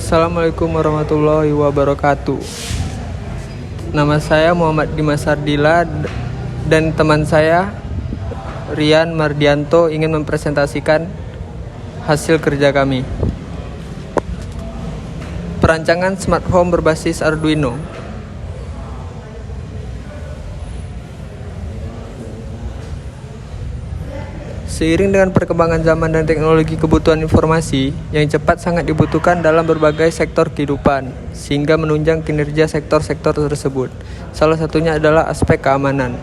Assalamualaikum warahmatullahi wabarakatuh. Nama saya Muhammad Dimas Ardila dan teman saya Rian Mardianto ingin mempresentasikan hasil kerja kami. Perancangan smart home berbasis Arduino. Seiring dengan perkembangan zaman dan teknologi, kebutuhan informasi yang cepat sangat dibutuhkan dalam berbagai sektor kehidupan, sehingga menunjang kinerja sektor-sektor tersebut. Salah satunya adalah aspek keamanan.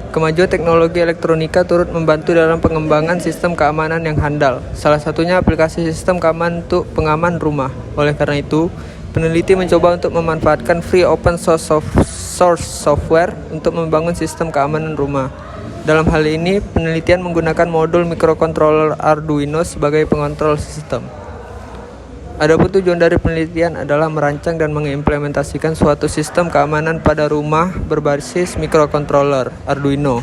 Kemajuan teknologi elektronika turut membantu dalam pengembangan sistem keamanan yang handal. Salah satunya aplikasi sistem keamanan untuk pengaman rumah. Oleh karena itu, peneliti mencoba untuk memanfaatkan free open source software untuk membangun sistem keamanan rumah. Dalam hal ini, penelitian menggunakan modul microcontroller Arduino sebagai pengontrol sistem. Adapun tujuan dari penelitian adalah merancang dan mengimplementasikan suatu sistem keamanan pada rumah berbasis microcontroller Arduino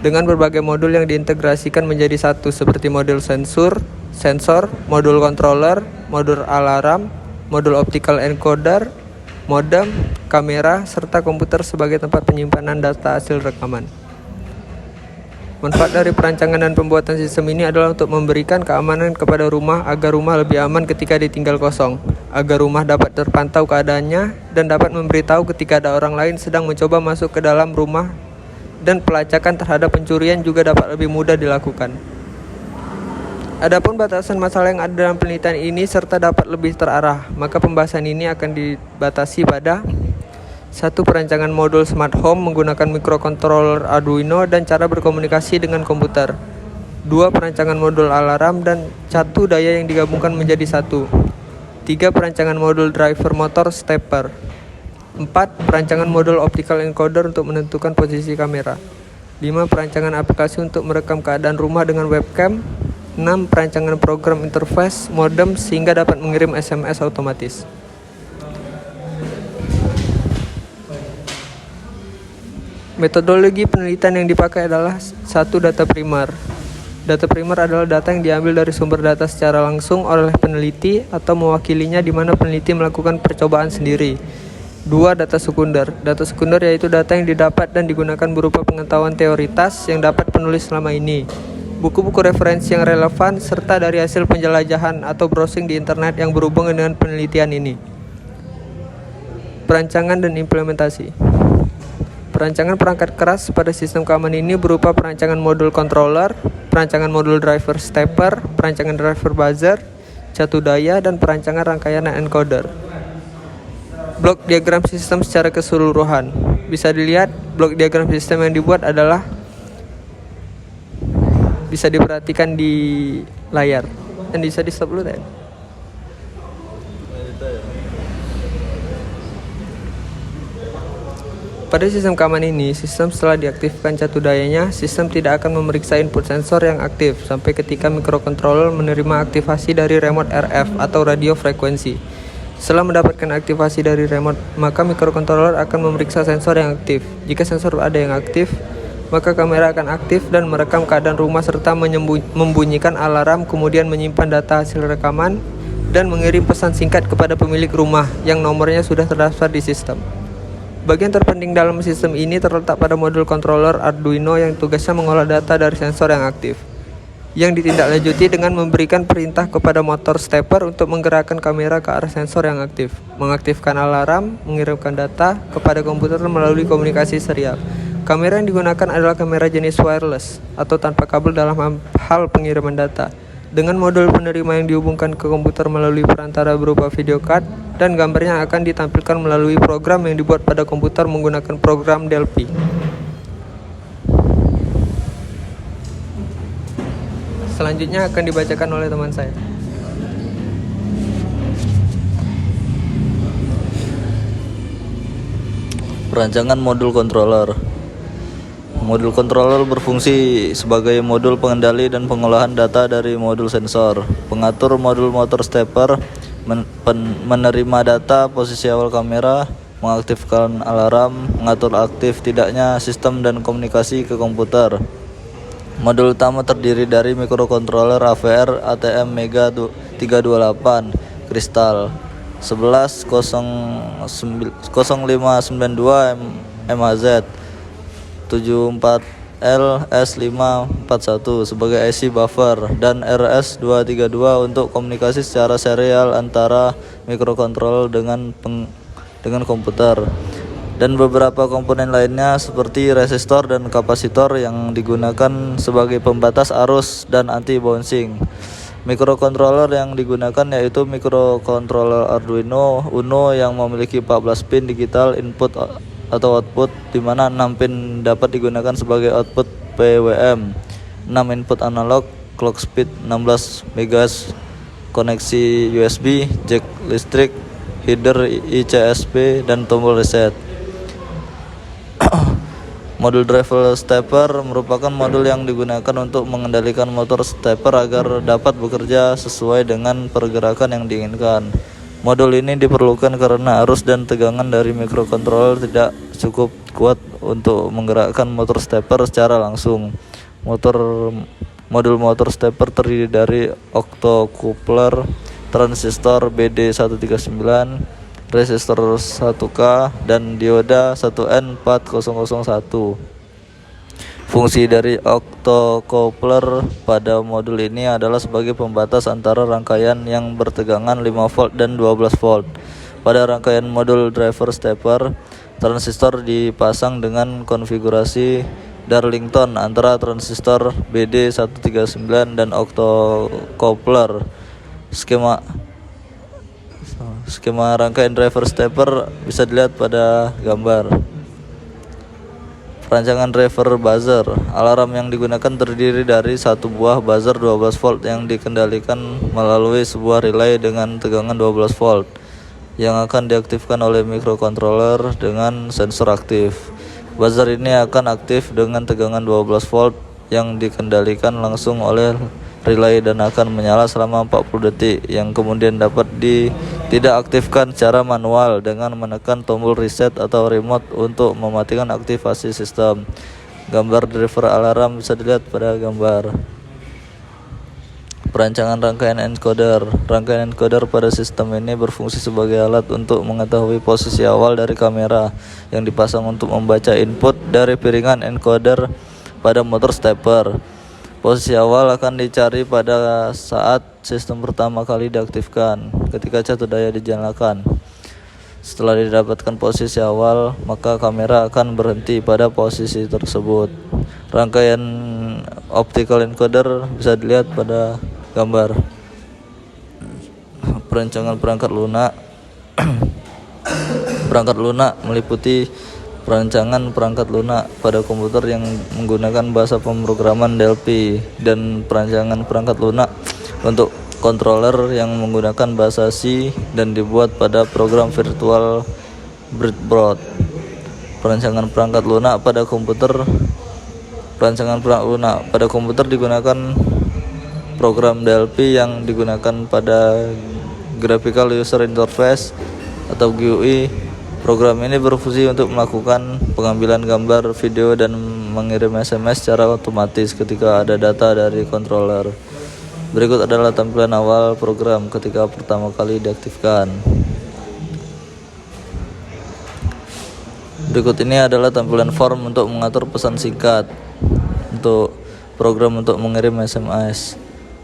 dengan berbagai modul yang diintegrasikan menjadi satu, seperti modul sensor, modul controller, modul alarm, modul optical encoder, modem, kamera, serta komputer sebagai tempat penyimpanan data hasil rekaman. Manfaat dari perancangan dan pembuatan sistem ini adalah untuk memberikan keamanan kepada rumah agar rumah lebih aman ketika ditinggal kosong, agar rumah dapat terpantau keadaannya dan dapat memberitahu ketika ada orang lain sedang mencoba masuk ke dalam rumah, dan pelacakan terhadap pencurian juga dapat lebih mudah dilakukan. Adapun batasan masalah yang ada dalam penelitian ini serta dapat lebih terarah, maka pembahasan ini akan dibatasi pada 1. Perancangan modul smart home menggunakan microcontroller Arduino dan cara berkomunikasi dengan komputer. 2. Perancangan modul alarm dan catu daya yang digabungkan menjadi satu. 3. Perancangan modul driver motor stepper. 4. Perancangan modul optical encoder untuk menentukan posisi kamera. 5. Perancangan aplikasi untuk merekam keadaan rumah dengan webcam. 6. Perancangan program interface modem sehingga dapat mengirim SMS otomatis. Metodologi penelitian yang dipakai adalah 1. Data primer. Data primer adalah data yang diambil dari sumber data secara langsung oleh peneliti atau mewakilinya, di mana peneliti melakukan percobaan sendiri. 2. Data sekunder. Data sekunder yaitu data yang didapat dan digunakan berupa pengetahuan teoritas yang dapat penulis selama ini, buku-buku referensi yang relevan, serta dari hasil penjelajahan atau browsing di internet yang berhubungan dengan penelitian ini. Perancangan dan implementasi. Perancangan perangkat keras pada sistem keamanan ini berupa perancangan modul controller, perancangan modul driver stepper, perancangan driver buzzer, catu daya, dan perancangan rangkaian encoder. Blok diagram sistem secara keseluruhan. Bisa dilihat, blok diagram sistem yang dibuat adalah bisa diperhatikan di layar. Dan bisa di stop dulu kan? Pada sistem keamanan ini, sistem setelah diaktifkan catu dayanya, sistem tidak akan memeriksa input sensor yang aktif sampai ketika microcontroller menerima aktivasi dari remote RF atau radio frekuensi. Setelah mendapatkan aktivasi dari remote, maka microcontroller akan memeriksa sensor yang aktif. Jika sensor ada yang aktif, maka kamera akan aktif dan merekam keadaan rumah serta membunyikan alarm, kemudian menyimpan data hasil rekaman dan mengirim pesan singkat kepada pemilik rumah yang nomornya sudah terdaftar di sistem. Bagian terpenting dalam sistem ini terletak pada modul controller Arduino yang tugasnya mengolah data dari sensor yang aktif, yang ditindaklanjuti dengan memberikan perintah kepada motor stepper untuk menggerakkan kamera ke arah sensor yang aktif, mengaktifkan alarm, mengirimkan data kepada komputer melalui komunikasi serial. Kamera yang digunakan adalah kamera jenis wireless atau tanpa kabel dalam hal pengiriman data, dengan modul penerima yang dihubungkan ke komputer melalui perantara berupa video card, dan gambarnya akan ditampilkan melalui program yang dibuat pada komputer menggunakan program Delphi. Selanjutnya akan dibacakan oleh teman saya. Perancangan modul controller. Modul controller berfungsi sebagai modul pengendali dan pengolahan data dari modul sensor, pengatur modul motor stepper, menerima data, posisi awal kamera, mengaktifkan alarm, mengatur aktif tidaknya sistem dan komunikasi ke komputer. Modul utama terdiri dari microcontroller AVR ATM Mega 328 kristal, 110592 MHz 74LS541 sebagai IC buffer dan RS232 untuk komunikasi secara serial antara mikrokontroller dengan komputer, dan beberapa komponen lainnya seperti resistor dan kapasitor yang digunakan sebagai pembatas arus dan anti-bouncing. Mikrokontroller yang digunakan yaitu mikrokontroller Arduino Uno yang memiliki 14 pin digital input atau output, di mana 6 pin dapat digunakan sebagai output PWM, 6 input analog, clock speed 16 MHz, koneksi USB, jack listrik, header ICSP, dan tombol reset. Modul driver stepper merupakan modul yang digunakan untuk mengendalikan motor stepper agar dapat bekerja sesuai dengan pergerakan yang diinginkan. Modul ini diperlukan karena arus dan tegangan dari mikrokontroller tidak cukup kuat untuk menggerakkan motor stepper secara langsung. Modul motor stepper terdiri dari octocoupler, transistor BD139, resistor 1K, dan dioda 1N4001. Fungsi dari octocoupler pada modul ini adalah sebagai pembatas antara rangkaian yang bertegangan 5 volt dan 12 volt. Pada rangkaian modul driver stepper, transistor dipasang dengan konfigurasi Darlington antara transistor BD139 dan octocoupler. Skema rangkaian driver stepper bisa dilihat pada gambar. Perancangan driver buzzer. Alarm yang digunakan terdiri dari satu buah buzzer 12 volt yang dikendalikan melalui sebuah relay dengan tegangan 12 volt yang akan diaktifkan oleh mikrokontroller dengan sensor aktif. Buzzer ini akan aktif dengan tegangan 12 volt yang dikendalikan langsung oleh relay dan akan menyala selama 40 detik, yang kemudian dapat tidak aktifkan secara manual dengan menekan tombol reset atau remote untuk mematikan aktivasi sistem. Gambar driver alarm bisa dilihat pada gambar. Perancangan rangkaian encoder. Rangkaian encoder pada sistem ini berfungsi sebagai alat untuk mengetahui posisi awal dari kamera yang dipasang untuk membaca input dari piringan encoder pada motor stepper. Posisi awal akan dicari pada saat sistem pertama kali diaktifkan ketika catu daya dinyalakan. Setelah didapatkan posisi awal, maka kamera akan berhenti pada posisi tersebut. Rangkaian optical encoder bisa dilihat pada gambar. Perancangan perangkat lunak. Perangkat lunak meliputi perancangan perangkat lunak pada komputer yang menggunakan bahasa pemrograman DLP dan perancangan perangkat lunak untuk controller yang menggunakan bahasa C dan dibuat pada program virtual breadboard. Perancangan perangkat lunak pada komputer. Perancangan perangkat lunak pada komputer digunakan program DLP yang digunakan pada Graphical User Interface atau GUI. Program ini berfungsi untuk melakukan pengambilan gambar, video, dan mengirim SMS secara otomatis ketika ada data dari controller. Berikut adalah tampilan awal program ketika pertama kali diaktifkan. Berikut ini adalah tampilan form untuk mengatur pesan singkat untuk program untuk mengirim SMS.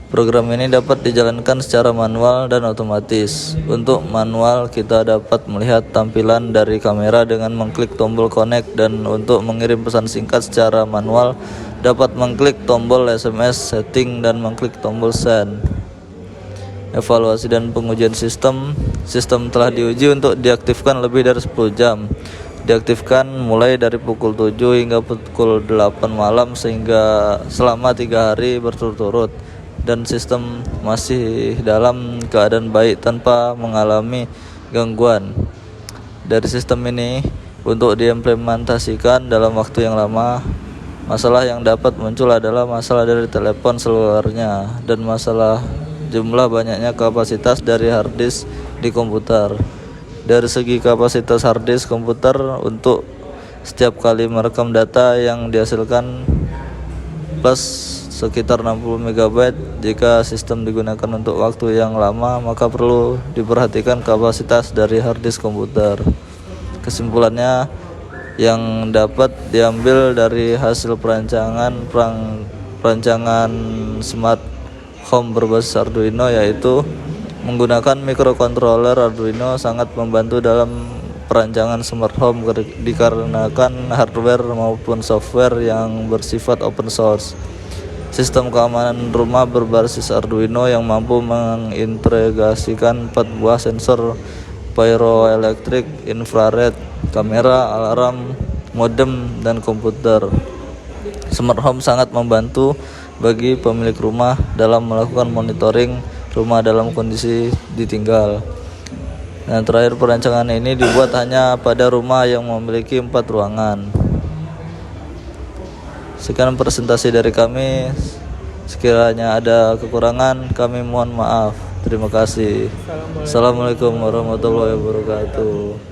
Program ini dapat dijalankan secara manual dan otomatis. Untuk manual, kita dapat melihat tampilan dari kamera dengan mengklik tombol connect, dan untuk mengirim pesan singkat secara manual, dapat mengklik tombol SMS setting dan mengklik tombol send. Evaluasi dan pengujian sistem. Sistem telah diuji untuk diaktifkan lebih dari 10 jam. Diaktifkan mulai dari pukul 7 hingga pukul 8 malam sehingga selama 3 hari berturut-turut, dan sistem masih dalam keadaan baik tanpa mengalami gangguan. Dari sistem ini untuk diimplementasikan dalam waktu yang lama, masalah yang dapat muncul adalah masalah dari telepon selulernya dan masalah jumlah banyaknya kapasitas dari harddisk di komputer. Dari segi kapasitas harddisk komputer untuk setiap kali merekam data yang dihasilkan plus sekitar 60 MB. Jika sistem digunakan untuk waktu yang lama, maka perlu diperhatikan kapasitas dari hard disk komputer. Kesimpulannya, yang dapat diambil dari hasil perancangan smart home berbasis Arduino yaitu menggunakan microcontroller Arduino sangat membantu dalam perancangan smart home dikarenakan hardware maupun software yang bersifat open source. Sistem keamanan rumah berbasis Arduino yang mampu mengintegrasikan 4 buah sensor pyroelektrik, infrared, kamera, alarm, modem, dan komputer. Smart home sangat membantu bagi pemilik rumah dalam melakukan monitoring rumah dalam kondisi ditinggal. Dan terakhir, perancangan ini dibuat hanya pada rumah yang memiliki 4 ruangan. Sekian presentasi dari kami. Sekiranya ada kekurangan, kami mohon maaf. Terima kasih. Assalamualaikum warahmatullahi wabarakatuh.